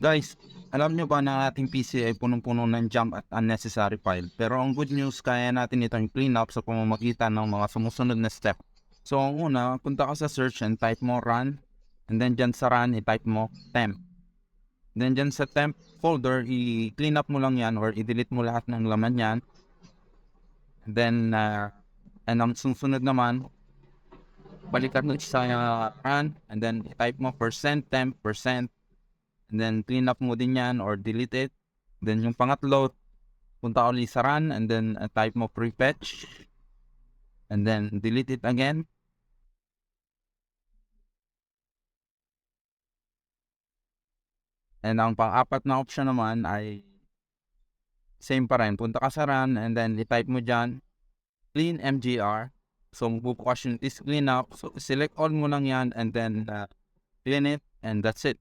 Guys, alam nyo ba na ating PC ay punong-puno ng junk at unnecessary file? Pero ang good news, kaya natin itong clean up sa pamamagitan ng mga sumusunod na step. So ang una, punta ka sa search and type mo run. And then dyan sa run, i-type mo temp. Then dyan sa temp folder, i-clean up mo lang yan or i-delete mo lahat ng laman yan. And then, and ang susunod naman, balikan mo sa run. And then i-type mo %temp%. And then clean up mo din yan or delete it. Then yung pangatlo, punta ulit sa run and then type mo prefetch. And then delete it again. And ang pang-apat na option naman ay same pa rin. Punta ka sa run and then i-type mo dyan clean mgr. So magbubukas yung this clean up. So select all mo lang yan and then clean it and that's it.